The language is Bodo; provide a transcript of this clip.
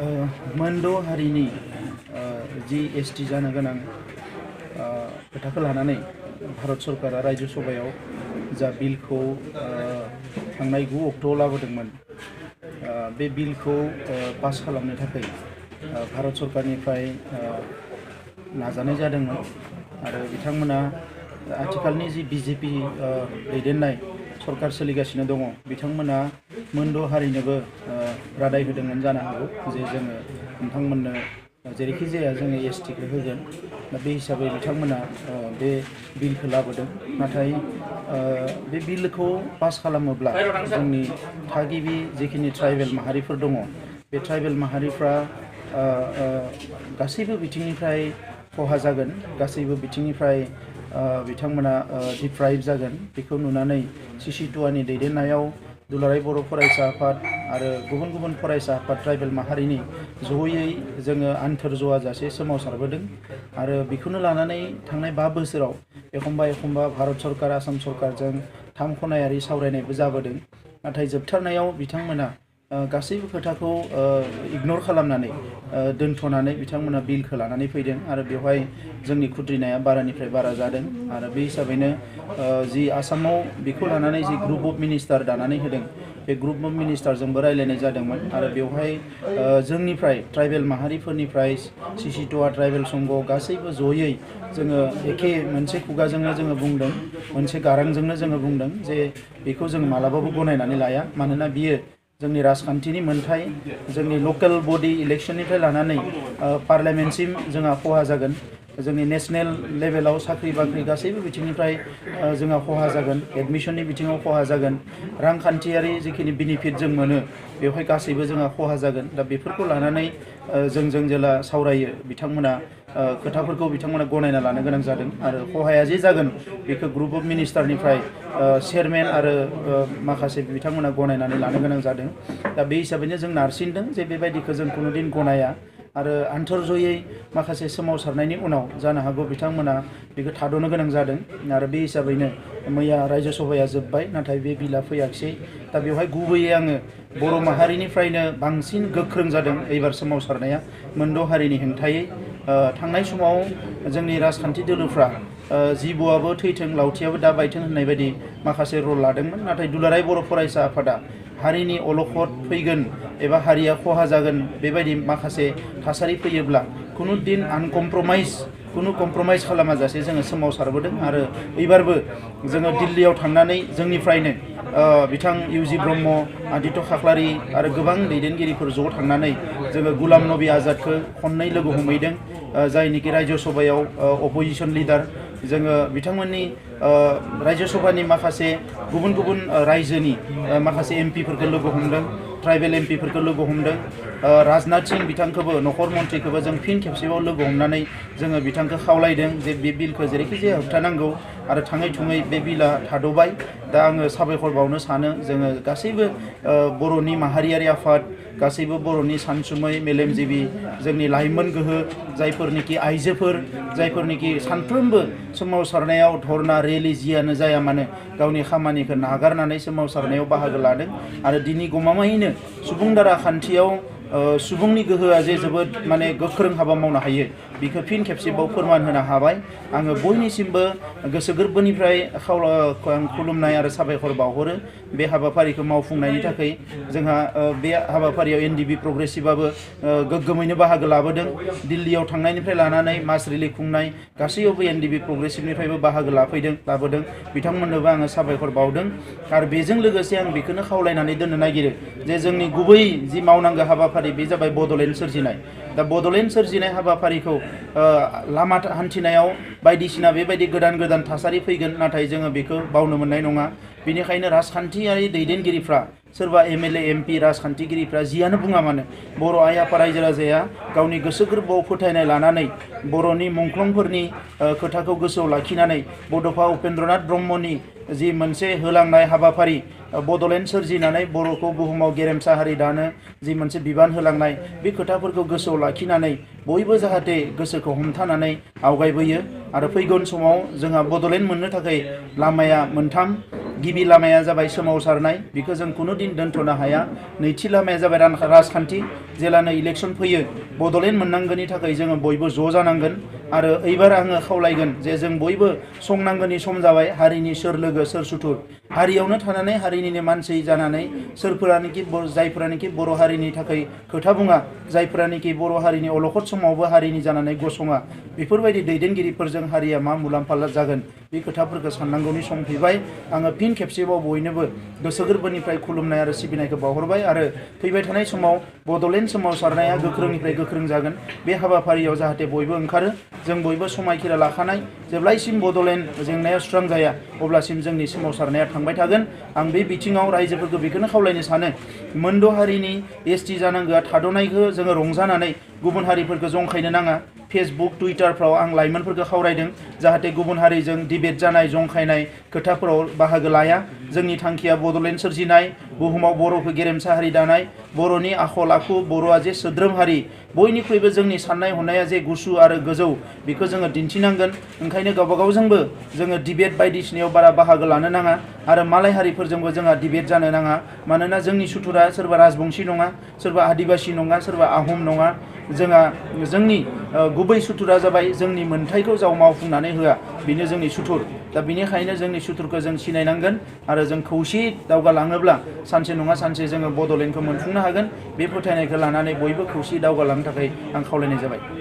मोनद' हारिनि जि एसटि जानो गोनां खोथाखौ लानानै भारत सरकारा राज्य सभायाव जा बिलखौ थांनाय 9 अक्ट'आव लाबोदोंमोन बे बिलखौ पास खालामनो थाखाय भारत सरकारनिफ्राय नाजानाय जादोंमोन आरो बिथांमोना आथिखालनि जि बिजेपि दैदेननाय सरकार सोलिगासिनो दङ बिथांमोना मोनद' हारिनोबो रादाय होदोंमोन जानो हागौ जे जोङो नोंथांमोननो जेरैखि जाया जोङो एसटिखौ होगोन दा बे हिसाबै बिथांमोना बे बिलखौ लाबोदों नाथाय बे बिलखौ पास खालामोब्ला जोंनि थागिबि जिखिनि ट्राइबेल माहारिफोर दङ बे ट्राइबेल माहारिफ्रा गासैबो बिथिंनिफ्राय खहा जागोन गासैबो बिथिंनिफ्राय बिथांमोना डिप्राइभ जागोन बेखौ नुनानै CC2नि दैदेननायाव दुलाराय बर' फरायसा आफाद आरो गुबुन गुबुन फरायसा आफाद ट्राइबेल माहारिनि जयै जोङो आन्थोर ज'आजासे सोमावसारबोदों आरो बेखौनो लानानै थांनाय 5 बोसोराव एखम्बा भारत सरकार आसाम सरकारजों 3 खनायारि सावरायनायबो जाबोदों नाथाय जोबथारनायाव बिथांमोना गासैबो खोथाखौ इगनर खालामनानै दोनथ'नानै बिथांमोना बिलखौ लानानै फैदों आरो बेवहाय जोंनि खुद्रिनाया बारानिफ्राय बारा जादों आरो बे हिसाबैनो जि आसामाव बेखौ लानानै जि ग्रुप अफ मिनिस्टार दानानै होदों बे ग्रुप अफ मिनिस्टारजोंबो रायलायनाय जादोंमोन आरो बेवहाय जोंनिफ्राय ट्राइबेल माहारिफोरनिफ्राय CC2आ ट्राइबेल संघ गासैबो जयै जोङो एखे मोनसे खुगाजोंनो जोङो बुंदों मोनसे गारांजोंनो जोङो बुंदों जे बेखौ जों मालाबाबो गनायनानै लाया मानोना बियो जोंनि राजखान्थिनि मोन्थाय जोंनि लकेल बडि इलेक्शननिफ्राय लानानै पार्लियामेन्टसिम जोंहा खहा जागोन जोंनि नेशनेल लेभेलाव साख्रि बाख्रि गासैबो बिथिंनिफ्राय जोंहा खहा जागोन एडमिशननि बिथिङाव खहा जागोन रांखान्थियारि जिखिनि बेनिफिट जों मोनो बेवहाय गासैबो जोंहा खहा जागोन दा बेफोरखौ लानानै जों जेला सावरायो बिथांमोना खोथाफोरखौ बिथांमोना गनायना लानो गोनां जादों आरो खहाया जे जागोन बेखौ ग्रुप अफ मिनिस्टारनिफ्राय चेयारमेन आरो माखासे बिथांमोना गनायनानै लानो गोनां जादों दा बे हिसाबैनो जों नारसिनदों जे बेबायदिखौ जों कुनुदिन गनाया आरो आन्थोर जयै माखासे सोमावसारनायनि उनाव जानो हागौ बिथांमोना बेखौ थाद'नो गोनां जादों आरो बे हिसाबैनो मैया राज्यो सभाया जोब्बाय नाथाय बे बिला फैयाखिसै दा बेवहाय गुबैयै आङो बर' माहारिनिफ्रायनो बांसिन गोख्रों जादों एबार सोमावसारनाया मोनद' हारिनि हेंथायै थांनाय समाव जोंनि राजखान्थि दोलोफ्रा जिबौआबो थैथों लावथियाबो दा बायथों होननाय बायदि माखासे रल लादोंमोन नाथाय दुलाराय बर' फरायसा आफादा हारिनि अलखद फैगोन एबा हारिया खहा जागोन बेबायदि माखासे थासारि फैयोब्ला कुनु दिन कुनु कमप्रमाइज खालामाजासे जोङो सोमावसारबोदों आरो एबारबो जोङो दिल्लीयाव थांनानै जोंनिफ्रायनो बिथां इउजि ब्रह्म आदित्य खाख्लारि आरो गोबां दैदेनगिरिफोर ज' थांनानै जोङो गुलाम नबी आजादखौ खननै लोगो हमहैदों जायनिखि राज्यो सभायाव अपोजिशन लिडार जोङो बिथांमोननि राज्यो सभानि माखासे गुबुन गुबुन रायजोनि माखासे एमपिफोरखौ लोगो हमदों ट्राइबेल एमपिफोरखौ लोगो हमदों राजनाथ सिंह बिथांखौबो नखर मन्थ्रिखौबो जों फिन खेबसेबाव लोगो हमनानै जोङो बिथांखौ खावलायदों जे बे बिलखौ जेरैखि जाया होबथानांगौ आरो थाङै थुङै बे बिला थाद'बाय दा आङो साबायखर बावनो सानो जोङो गासैबो बर'नि माहारियारि आफाद गासैबो बर'नि सानसुमै मेलेमजिबि जोंनि लाइमोन गोहो जायफोरनिखि आइजोफोर जायफोरनिखि सानफ्रोमबो सोमावसारनायाव धरना रेलि जियानो जाया मानो गावनि खामानिखौ नागारनानै सोमावसारनायाव बाहागो लादों आरो दिनै गमामायैनो सुबुं दारा खान्थियाव सुबुंनि गोहोआ जे जोबोद माने गोख्रों हाबा मावनो हायो बेखौ फिन खेबसेबाव फोरमान होनो हाबाय आङो बयनिसिमबो गोसो गोरबोनिफ्राय खुलुमनाय आरो साबायखर बावहरो बे हाबाफारिखौ मावफुंनायनि थाखाय जोंहा बे हाबाफारियाव NDB प्रग्रेसिभआबो गोग्गोमैनो बाहागो लाबोदों दिल्लीयाव थांनायनिफ्राय लानानै मास रिलि खुंनाय गासैयावबो NDB प्रग्रेसिभनिफ्रायबो बाहागो लाबोदों बिथांमोननोबो आङो साबायखर बावदों आरो बेजों लोगोसे आं बेखौनो खावलायनानै दोननो नागिरो जे जोंनि गुबै जि मावनांगौ हाबाफारि बे जाबाय बड'लेण्ड सोरजिनाय दा बड'लेण्ड सोरजिनाय हाबाफारिखौ लामा हान्थिनायाव बायदिसिना बेबायदि गोदान थासारि फैगोन नाथाय जोङो बेखौ बावनो मोननाय नङा बेनिखायनो राजखान्थियारि दैदेनगिरिफ्रा सोरबा MLA MP राजखान्थिगिरिफ्रा जियानो बुङा मानो बर' आइ आफा रायजो राजाया गावनि गोसो गोरबोआव फोथायनाय लानानै बर'नि मुंख्लंफोरनि खोथाखौ गोसोआव लाखिनानै बड'फा उपेन्द्रनाथ ब्रह्मनि जि मोनसे होलांनाय हाबाफारि बड'लेण्ड सोरजिनानै बर'खौ बुहुमाव गेरेमसा हारि दानो जि मोनसे बिबान होलांनाय बे खोथाफोरखौ गोसोआव लाखिनानै बयबो जाहाथे गोसोखौ हमथानानै आवगायबोयो आरो फैगोन समाव जोंहा बड'लेण्ड मोननो थाखाय लामाया मोनथाम गिबि लामाया जाबाय सोमावसारनाय, बेखौ जों कुनु दिन दोनथ'नो हाया। नैथि लामाया जाबाय राजखान्थि। जेलानो इलेक्सन फैयो बड'लेण्ड मोननांगौनि थाखाय जोङो बयबो ज' जानांगोन। आरो एबार आङो खावलायगोन जे जों बयबो संनांगौनि सम जाबाय। हारिनि सोर लोगो सोर सुथुर, हारियावनो थानानै हारिनिनो मानसि जानानै जायफोरानोखि बर' हारिनि थाखाय खोथा बुङा, जायफोरानोखि बर' हारिनि अलखद समावबो हारिनि जानानै गसङा, बेफोरबायदि दैदेनगिरिफोरजों हारिया मा मुलाम्फा जागोन बे खोथाफोरखौ साननांगौनि सम फैबाय। आङो फिन खेबसेबाव बयनोबो गोसो गोरबोनिफ्राय खुलुमनाय आरो सिबिनायखौ बावहरबाय। आरो फैबाय थानाय समाव बड'लेण्ड सोमावसारनाया गोख्रोंनिफ्राय गोख्रों जागोन। बे हाबाफारियाव जाहाथे बयबो ओंखारो, जों बयबो समायखिरा लाखानाय। जेब्लायसिम बड'लेण्ड जेंनाया सुस्रांजाया अब्लासिम जोंनि सोमावसारनाया थांबाय थागोन। आं बे बिथिङाव रायजोफोरखौ बेखौनो खावलायनो सानो, मोनद' हारिनि एसटि जानांगौआ थाद'नायखौ जोङो रंजानानै गुबुन हारिफोरखौ जंखायनो नाङा। फेसबुक टुइटारफ्राव आं लाइमोनफोरखौ खावलायदों जाहाथे गुबुन हारिजों डिबेट जानाय जंखायनाय खोथाफोराव बाहागो लाया। जोंनि थांखिया बड'लेण्ड सोरजिनाय, बुहुमाव बर'खौ गेरेमसा हारि दानाय, बर'नि आखल आखु, बर'आ जे सोद्रोम हारि, बयनिख्रुइबो जोंनि साननाय हनाया जे गुसु आरो गोजौ, बेखौ जोङो दिन्थिनांगोन। ओंखायनो गावबागावजोंबो जोङो डिबेट बायदिसिनायाव बारा बाहागो लानो नाङा आरो मालाय हारिफोरजोंबो जोंहा डिबेट जानो नाङा। मानोना जोंनि सुथुरा सोरबा राजबंसि नङा, सोरबा आदिबासि नङा, सोरबा आहम नङा। जोंनि गुबै सुथुरा जाबाय जोंनि मोन्थायखौ जाव मावफुंनानै होआ, बेनो जोंनि सुथुर। दा बेनिखायनो जोंनि सुथुरखौ जों सिनायनांगोन आरो जों खौसेयै दावगालाङोब्ला सानसे नङा सानसे जोङो बड'लेण्डखौ मोनफुंनो हागोन। बे फोथायनायखौ लानानै बयबो खौसेयै दावगालांनो थाखाय आं खावलायनाय जाबाय।